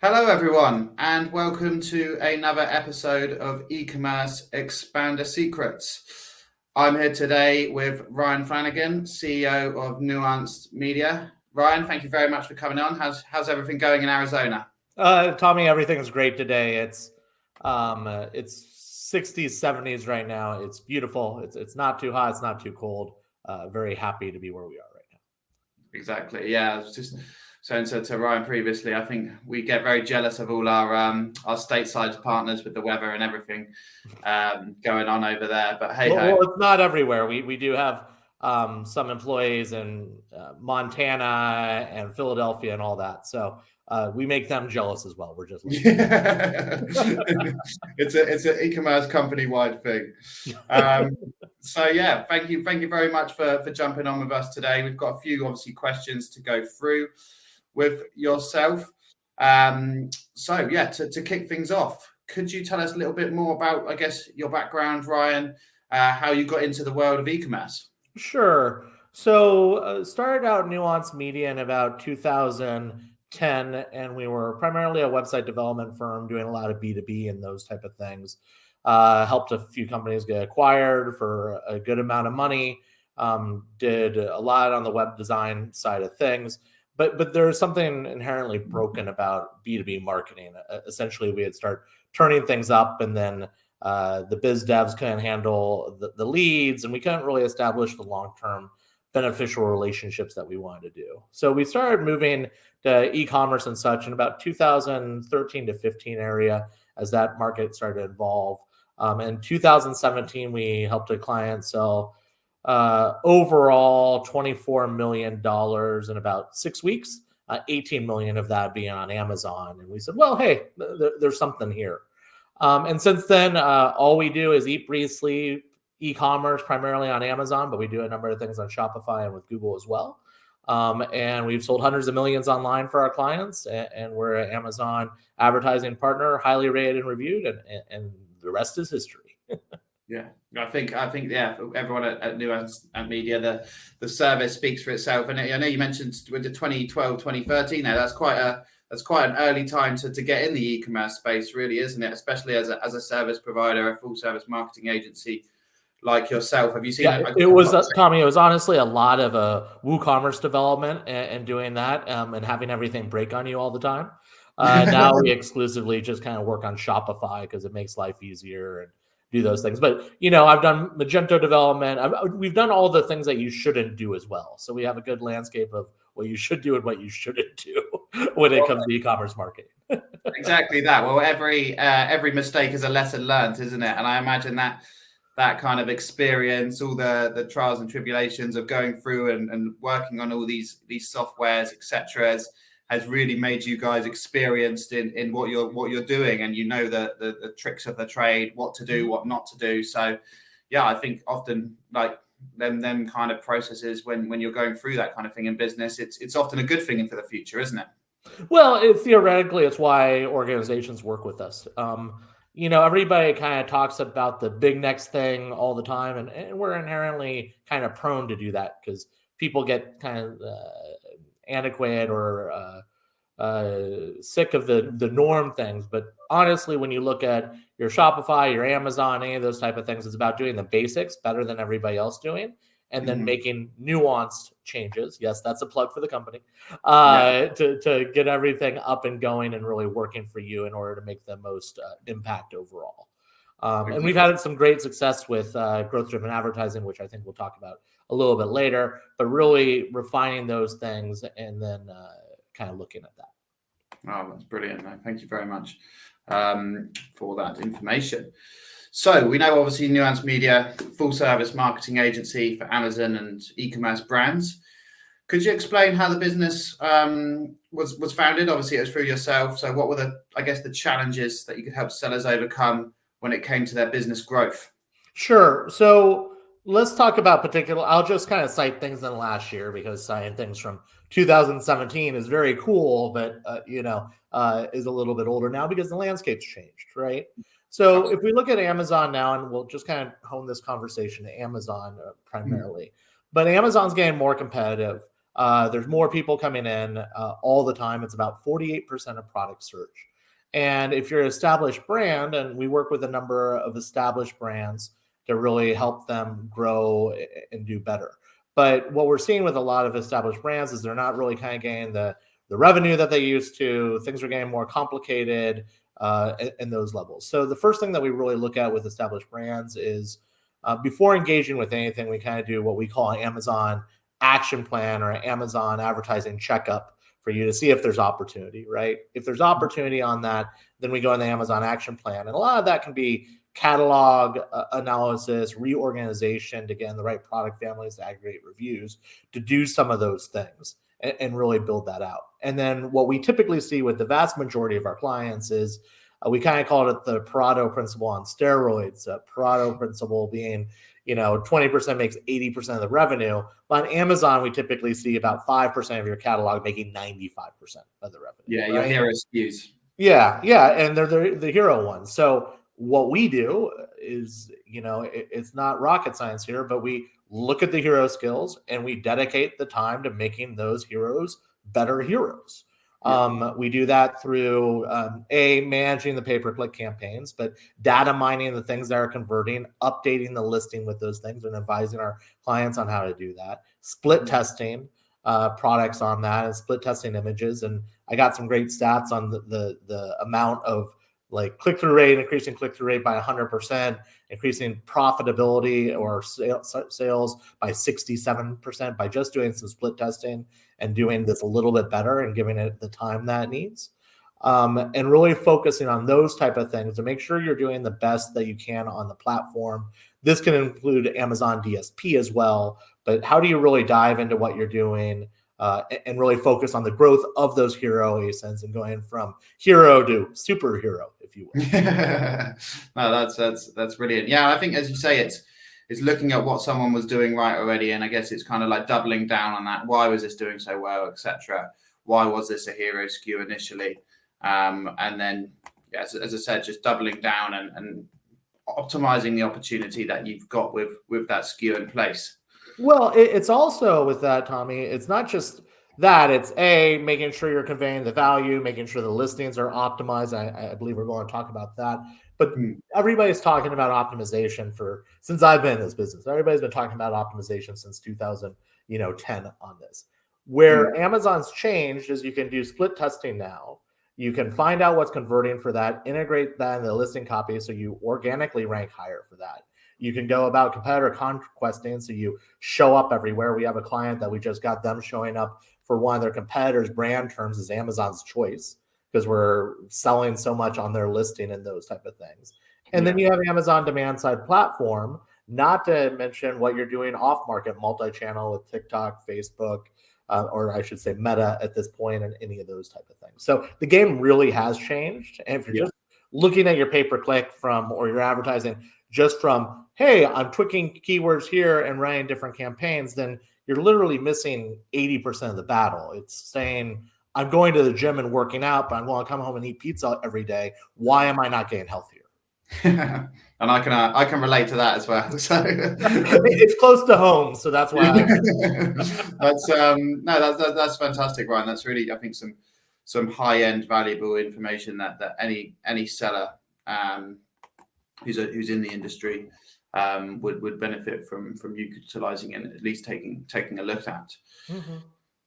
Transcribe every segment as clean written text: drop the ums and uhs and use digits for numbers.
Hello, everyone, and welcome to another episode of eCommerce Expander Secrets. I'm here today with Ryan Flannagan, CEO of Nuanced Media. Ryan, thank you very much for coming on. How's everything going in Arizona? Tommy, everything is great today. It's 60s, 70s right now. It's beautiful. It's not too hot. It's not too cold. Very happy to be where we are right now. Exactly. Yeah, I was just saying to Ryan previously. I think we get very jealous of all our stateside partners with the weather and everything going on over there. But hey ho. Well, it's not everywhere. We do have some employees in Montana and Philadelphia and all that. So we make them jealous as well. We're just like, Yeah. It's an e-commerce company wide thing. So yeah, thank you very much for jumping on with us today. We've got a few obviously questions to go through with yourself. So yeah, to kick things off, could you tell us a little bit more about, I guess, your background, Ryan, how you got into the world of e-commerce? Sure. So started out Nuanced Media in about 2010, and we were primarily a website development firm doing a lot of B2B and those type of things. Helped a few companies get acquired for a good amount of money. Did a lot on the web design side of things. But there's something inherently broken about B2B marketing. Essentially, we had started turning things up, and then the biz devs couldn't handle the leads, and we couldn't really establish the long-term beneficial relationships that we wanted to do. So we started moving to e-commerce and such in about 2013 to 15 area as that market started to evolve. In 2017, we helped a client sell overall $24 million in about 6 weeks, 18 million of that being on Amazon. And we said, well, hey, there's something here. And since then, all we do is eat, breathe, sleep e-commerce, primarily on Amazon, but we do a number of things on Shopify and with Google as well. And we've sold hundreds of millions online for our clients, and we're an Amazon advertising partner, highly rated and reviewed, and the rest is history. Yeah, I think yeah, for everyone at Nuanced Media, the service speaks for itself. And I know you mentioned with the 2012, 2013 now, that's quite an early time to get in the e-commerce space, really, isn't it? Especially as a service provider, a full service marketing agency like yourself. Have you seen it was Tommy, it was honestly a lot of WooCommerce development and doing that and having everything break on you all the time. Now we exclusively just kind of work on Shopify because it makes life easier and do those things. But I've done Magento development. We've done all the things that you shouldn't do as well. So we have a good landscape of what you should do and what you shouldn't do when it comes to e-commerce marketing. Exactly that. Well, every mistake is a lesson learned, isn't it? And I imagine that kind of experience, all the trials and tribulations of going through and working on all these softwares, etc., has really made you guys experienced in what you're doing, and the tricks of the trade, what to do, what not to do. So yeah, I think often like them kind of processes when you're going through that kind of thing in business, it's often a good thing for the future, isn't it? Well, theoretically, it's why organizations work with us. Everybody kind of talks about the big next thing all the time, and we're inherently kind of prone to do that because people get kind of antiquated or sick of the norm things. But honestly, when you look at your Shopify, your Amazon, any of those type of things, it's about doing the basics better than everybody else doing, and then making nuanced changes. Yes, that's a plug for the company to get everything up and going and really working for you in order to make the most impact overall. And we've had some great success with growth-driven advertising, which I think we'll talk about a little bit later, but really refining those things and then kind of looking at that. Oh, that's brilliant. No, thank you very much for that information. So we know obviously Nuanced Media, full service marketing agency for Amazon and e-commerce brands. Could you explain how the business was founded? Obviously, it was through yourself. So what were the challenges that you could help sellers overcome when it came to their business growth? Sure. So let's talk about I'll just kind of cite things in the last year because citing things from 2017 is very cool, but is a little bit older now because the landscape's changed, right? So if we look at Amazon now, and we'll just kind of hone this conversation to Amazon primarily, but Amazon's getting more competitive. There's more people coming in all the time. It's about 48% of product search. And if you're an established brand, and we work with a number of established brands to really help them grow and do better. But what we're seeing with a lot of established brands is they're not really kind of getting the revenue that they used to. Things are getting more complicated in those levels. So the first thing that we really look at with established brands is before engaging with anything, we kind of do what we call an Amazon action plan or an Amazon advertising checkup for you to see if there's opportunity, right? If there's opportunity on that, then we go in the Amazon action plan. And a lot of that can be catalog analysis, reorganization to get in the right product families, to aggregate reviews, to do some of those things and really build that out. And then what we typically see with the vast majority of our clients is we kind of call it the Pareto principle on steroids. Pareto principle being, 20% makes 80% of the revenue. But on Amazon, we typically see about 5% of your catalog making 95% of the revenue. Yeah, your hero SKUs. Yeah, and they're the hero ones. So what we do is, it's not rocket science here, but we look at the hero skills and we dedicate the time to making those heroes better heroes. We do that through managing the pay-per-click campaigns, but data mining the things that are converting, updating the listing with those things, and advising our clients on how to do that. Split testing products on that, and split testing images. And I got some great stats on the amount of like click-through rate, increasing click-through rate by 100%, increasing profitability or sales by 67% by just doing some split testing and doing this a little bit better and giving it the time that it needs. And really focusing on those type of things to make sure you're doing the best that you can on the platform. This can include Amazon DSP as well, but how do you really dive into what you're doing and really focus on the growth of those hero ASINs and going from hero to superhero, if you will. No, that's brilliant. Yeah, I think as you say, it's looking at what someone was doing right already, and I guess it's kind of like doubling down on that. Why was this doing so well, etc.? Why was this a hero SKU initially? And then, as I said, just doubling down and optimizing the opportunity that you've got with that SKU in place. Well, it's also with that, Tommy, it's not just that. It's making sure you're conveying the value, making sure the listings are optimized. I believe we're going to talk about that. But everybody's talking about optimization since I've been in this business. Everybody's been talking about optimization since 2010 on this. Where Amazon's changed is you can do split testing now. You can find out what's converting for that, integrate that in the listing copy so you organically rank higher for that. You can go about competitor conquesting, so you show up everywhere. We have a client that we just got them showing up for one of their competitors' brand terms as Amazon's choice because we're selling so much on their listing and those type of things. And then you have Amazon demand side platform, not to mention what you're doing off market, multi-channel with TikTok, Facebook, or I should say Meta at this point, and any of those type of things. So the game really has changed. And if you're just looking at your pay-per-click or your advertising just from, hey, I'm tweaking keywords here and running different campaigns, then you're literally missing 80% of the battle. It's saying, I'm going to the gym and working out, but I'm going to come home and eat pizza every day. Why am I not getting healthier? And I can relate to that as well. So it's close to home, so that's why. That's fantastic, Ryan. That's really, I think, some high end valuable information that any seller who's in the industry would benefit from you utilizing and at least taking a look at. Mm-hmm.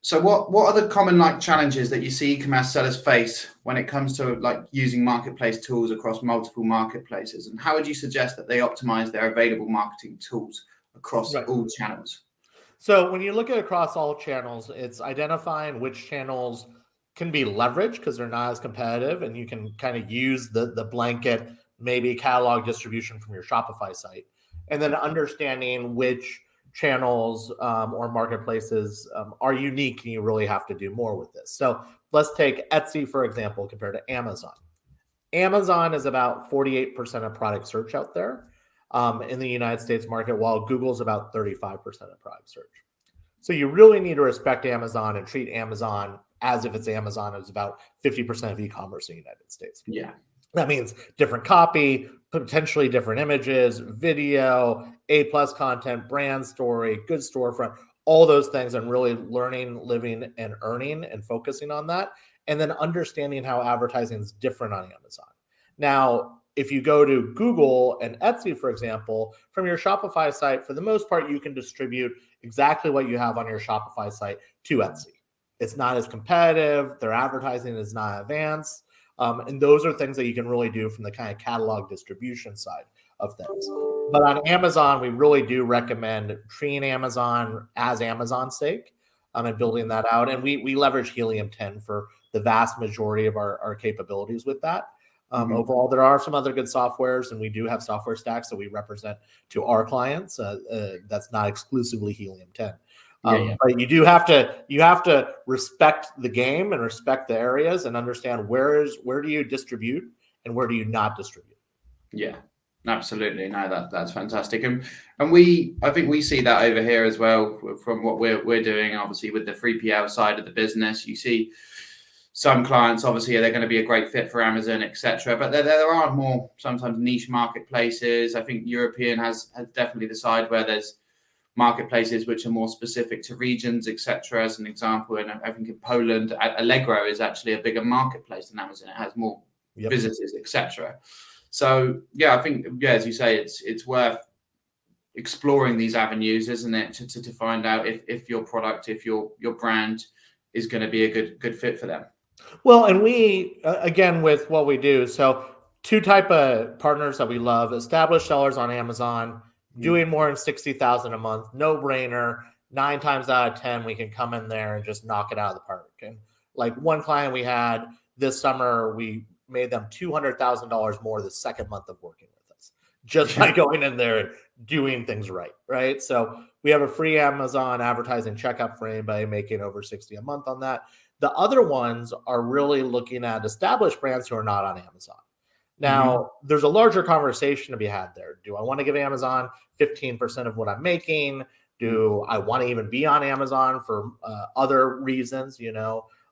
So what are the common challenges that you see e-commerce sellers face when it comes to using marketplace tools across multiple marketplaces, and how would you suggest that they optimize their available marketing tools across all channels? So when you look at across all channels, it's identifying which channels can be leveraged because they're not as competitive, and you can kind of use the blanket maybe catalog distribution from your Shopify site, and then understanding which channels or marketplaces are unique and you really have to do more with this. So let's take Etsy, for example, compared to Amazon. Amazon is about 48% of product search out there in the United States market, while Google's about 35% of product search. So you really need to respect Amazon and treat Amazon as if it's Amazon. It's about 50% of e-commerce in the United States. Yeah. That means different copy, potentially different images, video, A+ content, brand story, good storefront, all those things, and really learning, living, and earning and focusing on that. And then understanding how advertising is different on Amazon. Now, if you go to Google and Etsy, for example, from your Shopify site, for the most part, you can distribute exactly what you have on your Shopify site to Etsy. It's not as competitive. Their advertising is not advanced. And those are things that you can really do from the kind of catalog distribution side of things. But on Amazon, we really do recommend treating Amazon as Amazon's sake, and building that out. And we leverage Helium 10 for the vast majority of our capabilities with that. Overall, there are some other good softwares, and we do have software stacks that we represent to our clients. That's not exclusively Helium 10. But you have to respect the game and respect the areas and understand where do you distribute and where do you not distribute. Yeah, absolutely. No, that's fantastic. And I think we see that over here as well from what we're doing, obviously with the 3PL side of the business. You see some clients, obviously, they're going to be a great fit for Amazon, etc. But there are more sometimes niche marketplaces. I think European has definitely the side where there's marketplaces which are more specific to regions, etc. As an example, and I think in Poland, Allegro is actually a bigger marketplace than Amazon. It has more visitors, etc. So yeah, I think as you say, it's worth exploring these avenues, isn't it, to find out if your product, if your brand is going to be a good fit for them. Well, and we again with what we do, so two type of partners that we love: established sellers on Amazon, doing more than 60,000 a month, no brainer. 9 times out of 10, we can come in there and just knock it out of the park. And like one client we had this summer, we made them $200,000 more the second month of working with us, just by going in there and doing things right? So we have a free Amazon advertising checkup for anybody making over 60 a month on that. The other ones are really looking at established brands who are not on Amazon. Now, there's a larger conversation to be had there. Do I want to give Amazon 15% of what I'm making? Do I want to even be on Amazon for other reasons,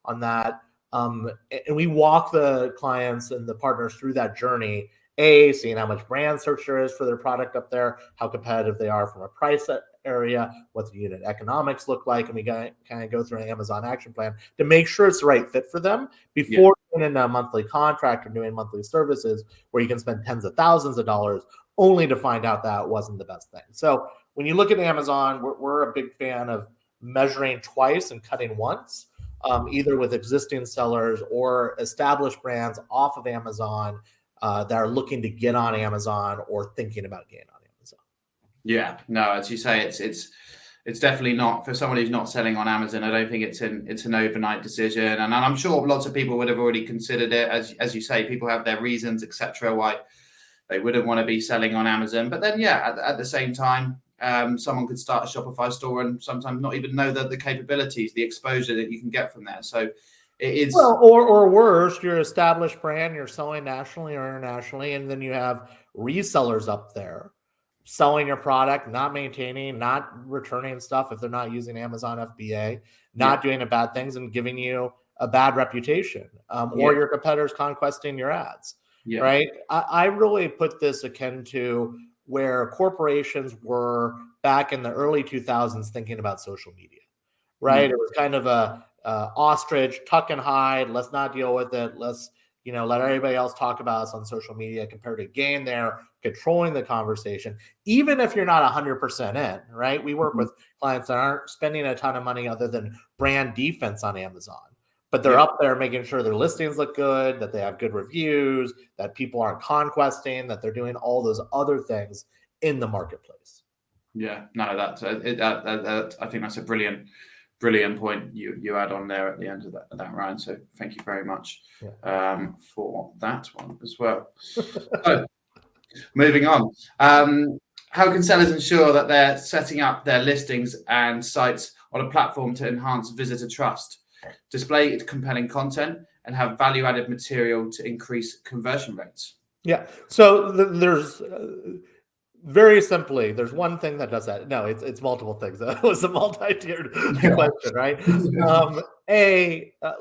on that? And we walk the clients and the partners through that journey, seeing how much brand search there is for their product up there, how competitive they are from a price area, what the unit economics look like, and we kind of go through an Amazon action plan to make sure it's the right fit for them before doing a monthly contract or doing monthly services where you can spend tens of thousands of dollars only to find out that wasn't the best thing. So when you look at Amazon, we're a big fan of measuring twice and cutting once, either with existing sellers or established brands off of Amazon that are looking to get on Amazon or thinking about getting on Amazon. Yeah, no, as you say, it's definitely not for someone who's not selling on Amazon. I don't think it's an overnight decision, and I'm sure lots of people would have already considered it. As you say, people have their reasons, etc., why they wouldn't want to be selling on Amazon. But then, at the same time, someone could start a Shopify store and sometimes not even know the capabilities, the exposure that you can get from there. So it is or worse, you're an established brand, you're selling nationally or internationally, and then you have resellers up there selling your product, not maintaining, not returning stuff if they're not using Amazon FBA, not doing the bad things and giving you a bad reputation, or your competitors conquesting your ads, right? I really put this akin to where corporations were back in the early 2000s thinking about social media, right? It was kind of a ostrich, tuck and hide, let's not deal with it, let's let everybody else talk about us on social media, compared to getting there, controlling the conversation, even if you're not 100% in, right? We work with clients that aren't spending a ton of money other than brand defense on Amazon, but they're up there making sure their listings look good, that they have good reviews, that people aren't conquesting, that they're doing all those other things in the marketplace. Yeah, no, that I think that's a brilliant point you add on there at the end of that, Ryan. So thank you very much for that one as well. So moving on, how can sellers ensure that they're setting up their listings and sites on a platform to enhance visitor trust, display compelling content, and have value-added material to increase conversion rates? Yeah, so there's very simply, there's one thing that does that. No, it's multiple things. That was a multi-tiered question, right?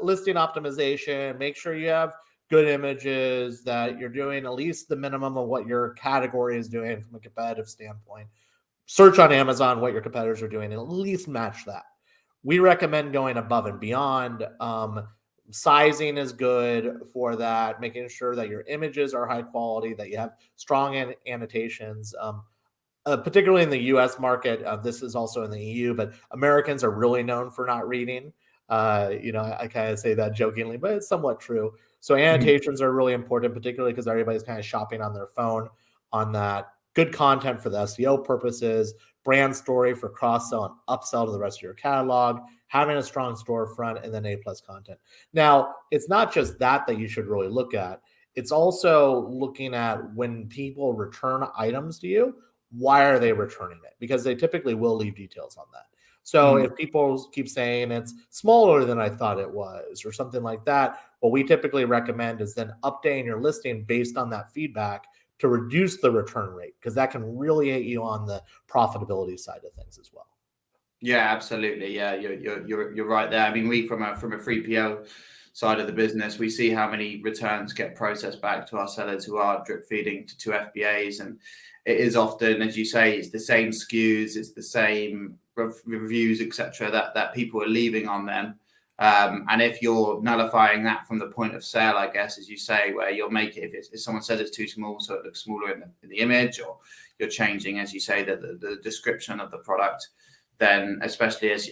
Listing optimization. Make sure you have good images, that you're doing at least the minimum of what your category is doing from a competitive standpoint. search on Amazon what your competitors are doing and at least match that. We recommend going above and beyond. Sizing is good for that, making sure that your images are high quality, that you have strong annotations. Particularly in the US market, this is also in the EU, but Americans are really known for not reading. I kind of say that jokingly, but it's somewhat true. So annotations are really important, particularly because everybody's kind of shopping on their phone on that. Good content for the SEO purposes, brand story for cross-sell and upsell to the rest of your catalog, having a strong storefront, and then A+ content. Now, it's not just that you should really look at. It's also looking at when people return items to you, why are they returning it? Because they typically will leave details on that. So if people keep saying it's smaller than I thought it was or something like that, what we typically recommend is then updating your listing based on that feedback to reduce the return rate, because that can really aid you on the profitability side of things as well. Yeah, absolutely. Yeah, you're right there. I mean, we from a 3PL side of the business, we see how many returns get processed back to our sellers who are drip feeding to FBAs, and it is often, as you say, it's the same SKUs, it's the same reviews, etc. that people are leaving on them. And if you're nullifying that from the point of sale, I guess, as you say, where you'll make it, if someone says it's too small, so it looks smaller in the image, or you're changing, as you say, the description of the product, then especially as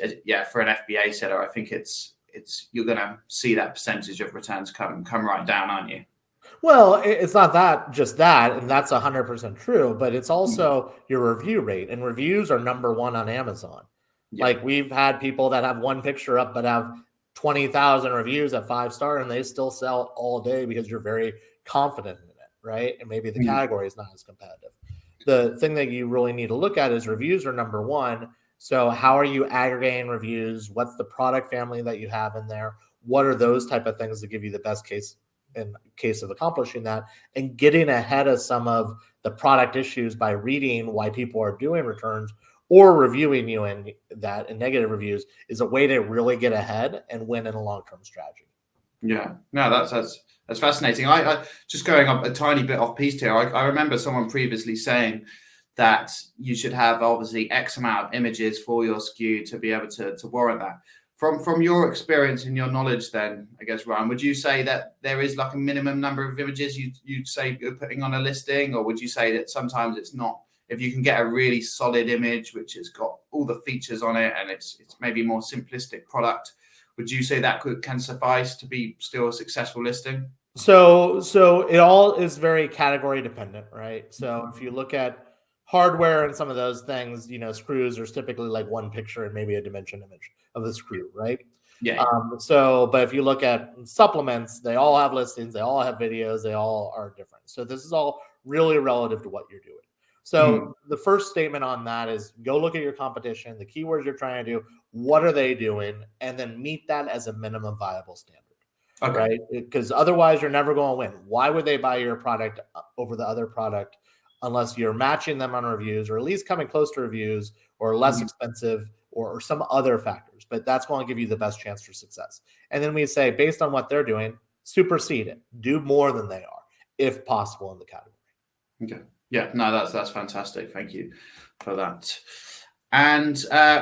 for an FBA seller, I think it's you're going to see that percentage of returns come right down, aren't you? Well, it's not just that, and that's 100% true, but it's also your review rate, and reviews are number one on Amazon. Yeah. Like, we've had people that have one picture up but have 20,000 reviews at 5-star, and they still sell all day because you're very confident in it, right? And maybe the category is not as competitive. The thing that you really need to look at is reviews are number one. So how are you aggregating reviews? What's the product family that you have in there? What are those type of things that give you the best case of accomplishing that, and getting ahead of some of the product issues by reading why people are doing returns or reviewing you in that, and negative reviews is a way to really get ahead and win in a long-term strategy. Yeah, no, that's fascinating. I just going up a tiny bit off piece here. I remember someone previously saying that you should have obviously X amount of images for your SKU to be able to warrant that. From your experience and your knowledge, then, I guess, Ryan, would you say that there is like a minimum number of images you'd say you're putting on a listing, or would you say that sometimes it's not? If you can get a really solid image which has got all the features on it and it's maybe more simplistic product, would you say that can suffice to be still a successful listing? So it all is very category dependent, right? So if you look at hardware and some of those things, screws are typically like one picture and maybe a dimension image of the screw, right? Yeah. But if you look at supplements, they all have listings, they all have videos, they all are different. So this is all really relative to what you're doing. So the first statement on that is go look at your competition, the keywords you're trying to do, what are they doing, and then meet that as a minimum viable standard. Okay. Right? Because otherwise you're never going to win. Why would they buy your product over the other product unless you're matching them on reviews, or at least coming close to reviews, or less expensive, or some other factors? But that's going to give you the best chance for success. And then we say, based on what they're doing, supersede it. Do more than they are, if possible, in the category. Okay. Yeah, no, that's fantastic. Thank you for that. And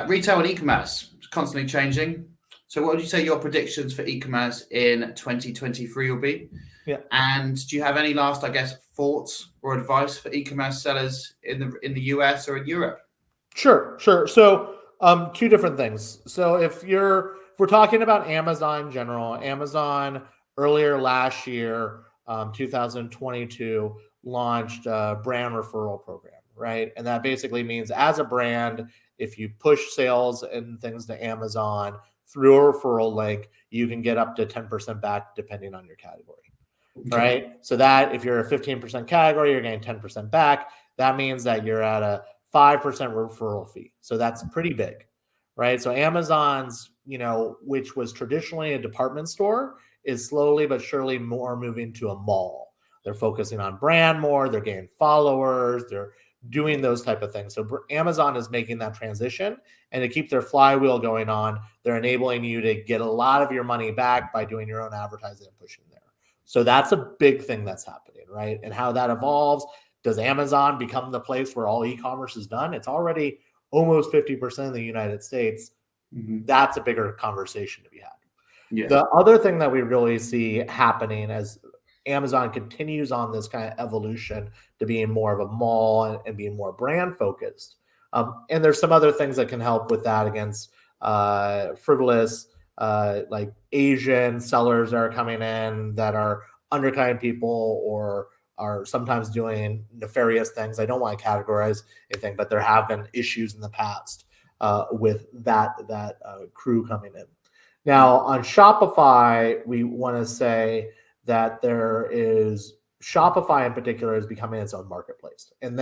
retail and e-commerce is constantly changing. So what would you say your predictions for e-commerce in 2023 will be? Yeah. And do you have any last, I guess, thoughts or advice for e-commerce sellers in the US or in Europe? Sure. So two different things. So if we're talking about Amazon in general, Amazon earlier last year, 2022, launched a brand referral program, right? And that basically means, as a brand, if you push sales and things to Amazon through a referral link, you can get up to 10% back depending on your category, right? So that if you're a 15% category, you're getting 10% back. That means that you're at a 5% referral fee. So that's pretty big, right? So Amazon's, which was traditionally a department store, is slowly but surely more moving to a mall. They're focusing on brand more. They're getting followers. They're doing those type of things. So Amazon is making that transition, and to keep their flywheel going on, they're enabling you to get a lot of your money back by doing your own advertising and pushing there. So that's a big thing that's happening, right? And how that evolves, Does Amazon become the place where all e-commerce is done? It's already almost 50% of the United States. That's a bigger conversation to be had. Yeah. The other thing that we really see happening as Amazon continues on this kind of evolution to being more of a mall and being more brand focused. And there's some other things that can help with that against frivolous, like Asian sellers that are coming in that are undercutting people or are sometimes doing nefarious things. I don't want to categorize anything, but there have been issues in the past with that crew coming in. Now on Shopify, we want to say that Shopify in particular is becoming its own marketplace, and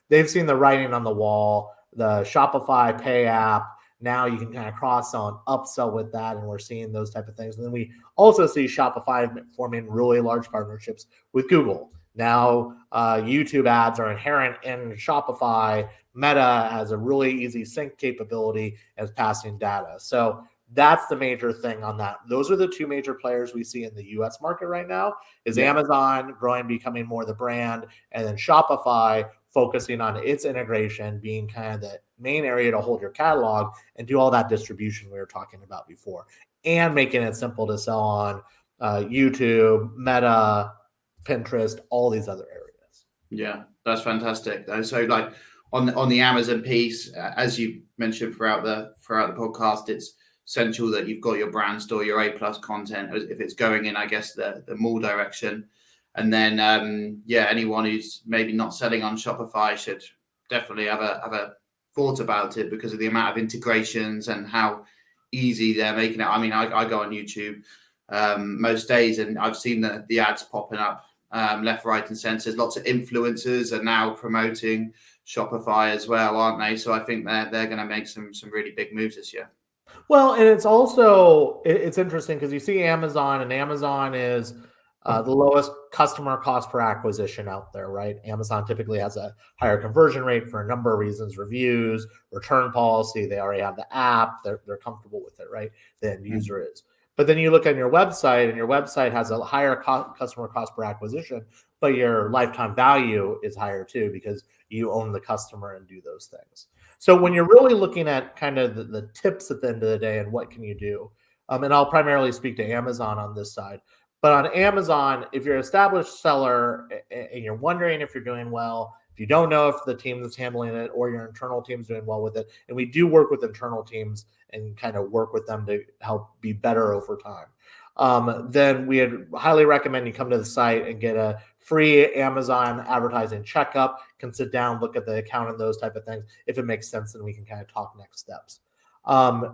they've seen the writing on the wall. The Shopify Pay app, now you can kind of cross-sell and upsell with that, and we're seeing those type of things. And then we also see Shopify forming really large partnerships with Google. Now YouTube ads are inherent in Shopify. Meta has a really easy sync capability as passing data. So that's the major thing on that. Those are the two major players we see in the US market right now, is Amazon growing, becoming more the brand, and then Shopify focusing on its integration, being kind of the main area to hold your catalog and do all that distribution we were talking about before, and making it simple to sell on YouTube, Meta, Pinterest, all these other areas. Yeah, that's fantastic. So like on the Amazon piece, as you mentioned throughout the podcast, it's essential that you've got your brand store, your A+ content, if it's going in, I guess, the mall direction. And then, anyone who's maybe not selling on Shopify should definitely have a thought about it because of the amount of integrations and how easy they're making it. I mean, I go on YouTube most days, and I've seen the ads popping up left, right, and centre. There's lots of influencers are now promoting Shopify as well, aren't they? So I think they're going to make some really big moves this year. Well, and it's interesting because you see Amazon, and Amazon is the lowest customer cost per acquisition out there, right? Amazon typically has a higher conversion rate for a number of reasons: reviews, return policy. They already have the app; they're comfortable with it, right? The end user is. But then you look on your website, and your website has a higher customer cost per acquisition, but your lifetime value is higher too because you own the customer and do those things. So when you're really looking at kind of the tips at the end of the day and what can you do, and I'll primarily speak to Amazon on this side, but on Amazon, if you're an established seller and you're wondering if you're doing well, if you don't know if the team that's handling it or your internal team is doing well with it, and we do work with internal teams and kind of work with them to help be better over time, then we'd highly recommend you come to the site and get a free Amazon advertising checkup, can sit down, look at the account and those type of things. If it makes sense, then we can kind of talk next steps.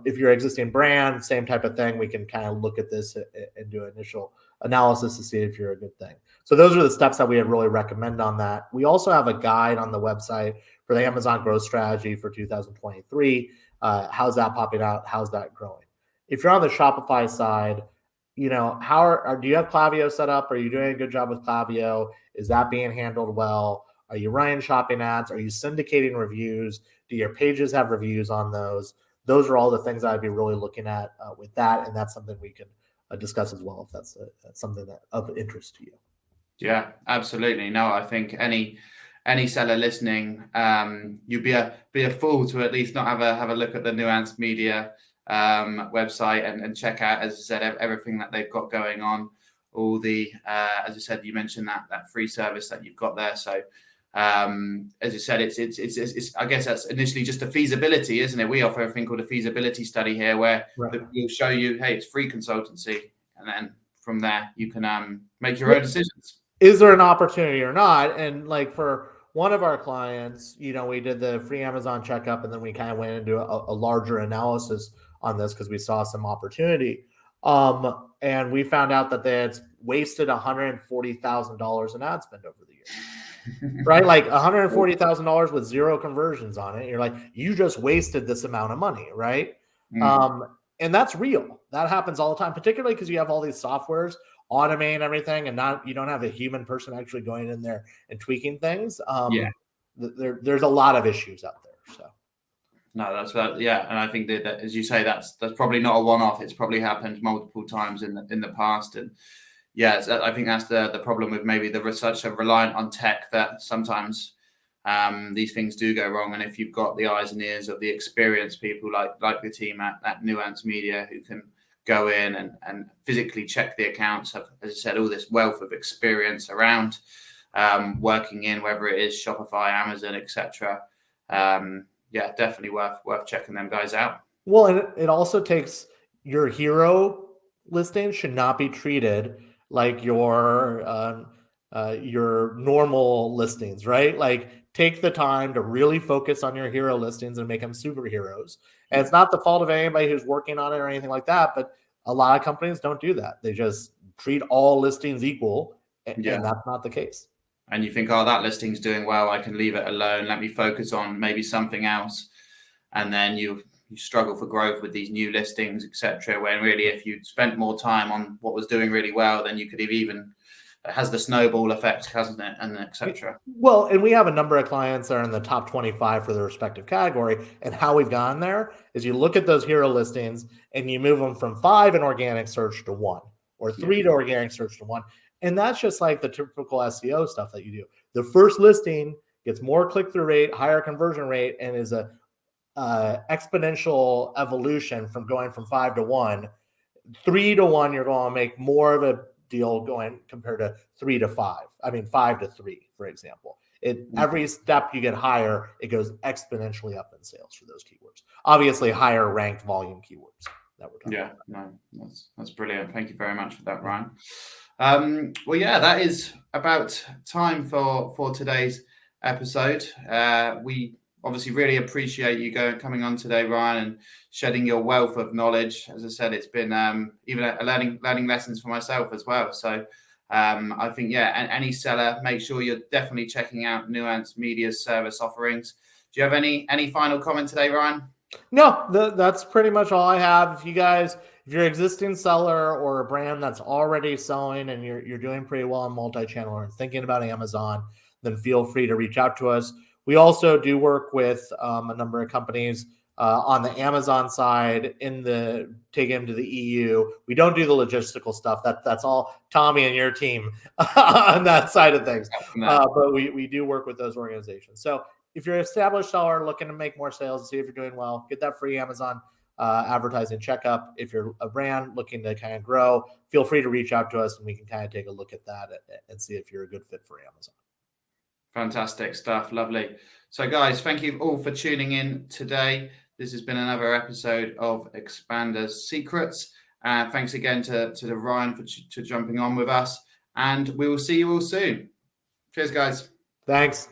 If you're an existing brand, same type of thing, we can kind of look at this and do initial analysis to see if you're a good thing. So those are the steps that we would really recommend on that. We also have a guide on the website for the Amazon growth strategy for 2023. How's that popping out? How's that growing? If you're on the Shopify side, do you have Klaviyo set up? Are you doing a good job with Klaviyo? Is that being handled well? Are you running shopping ads? Are you syndicating reviews? Do your pages have reviews on those? Those are all the things I'd be really looking at with that, and that's something we can discuss as well if that's something that of interest to you. Yeah, absolutely. No, I think any seller listening, you'd be a fool to at least not have a look at the Nuanced Media website and check out, as I said, everything that they've got going on. All the as I said, you mentioned that free service that you've got there. So as you said, it's I guess that's initially just a feasibility, isn't it? We offer a thing called a feasibility study here, where we'll show you, hey, it's free consultancy, and then from there you can make your own decisions. Is there an opportunity or not? And like for one of our clients, we did the free Amazon checkup, and then we kind of went into a larger analysis on this because we saw some opportunity. And we found out that they had wasted $140,000 in ad spend over the years, right? Like $140,000 with zero conversions on it. You're like, you just wasted this amount of money, right? And that's real. That happens all the time, particularly because you have all these softwares automating everything, and you don't have a human person actually going in there and tweaking things. There's a lot of issues out there. So. No, that's and I think that as you say, that's probably not a one-off. It's probably happened multiple times in the past, and Yeah, I think that's the problem with maybe the research so reliant on tech, that sometimes these things do go wrong. And if you've got the eyes and ears of the experienced people like the team at Nuanced Media, who can go in and physically check the accounts, have, as I said, all this wealth of experience around working in, whether it is Shopify, Amazon, etc. Yeah, definitely worth checking them guys out. Well, and it also takes your hero listing should not be treated like your normal listings, right? Like, take the time to really focus on your hero listings and make them superheroes. And it's not the fault of anybody who's working on it or anything like that, but a lot of companies don't do that. They just treat all listings equal, and that's not the case. And you think, oh, that listing's doing well, I can leave it alone. Let me focus on maybe something else. And then you struggle for growth with these new listings, etc. When really, if you spent more time on what was doing really well, then you could have even, it has the snowball effect, hasn't it? And etc. Well, and we have a number of clients that are in the top 25 for their respective category. And how we've gotten there is you look at those hero listings and you move them from 5 in organic search to 1, or 3 to organic search to 1. And that's just like the typical SEO stuff that you do. The first listing gets more click-through rate, higher conversion rate, and is a exponential evolution from going from 5 to 1. 3 to 1, you're going to make more of a deal going compared to 3 to 5. I mean, 5 to 3, for example. Every step you get higher, it goes exponentially up in sales for those keywords. Obviously, higher ranked volume keywords that we're talking about. No, that's brilliant. Thank you very much for that, Ryan. Well, yeah, that is about time for today's episode. We obviously really appreciate you coming on today, Ryan, and shedding your wealth of knowledge. As I said, it's been even a learning lessons for myself as well. So I think, any seller, make sure you're definitely checking out Nuanced Media's service offerings. Do you have any final comment today, Ryan? No, that's pretty much all I have. If you're an existing seller or a brand that's already selling and you're doing pretty well on multi-channel or thinking about Amazon, then feel free to reach out to us. We also do work with a number of companies on the Amazon side take them to the EU. We don't do the logistical stuff. That's all Tommy and your team on that side of things. But we do work with those organizations. So if you're an established seller looking to make more sales and see if you're doing well, get that free Amazon advertising checkup. If you're a brand looking to kind of grow, feel free to reach out to us and we can kind of take a look at that and see if you're a good fit for Amazon. Fantastic stuff. Lovely. So guys, thank you all for tuning in today. This has been another episode of Expander's Secrets. Thanks again to Ryan for jumping on with us, and we will see you all soon. Cheers, guys. Thanks.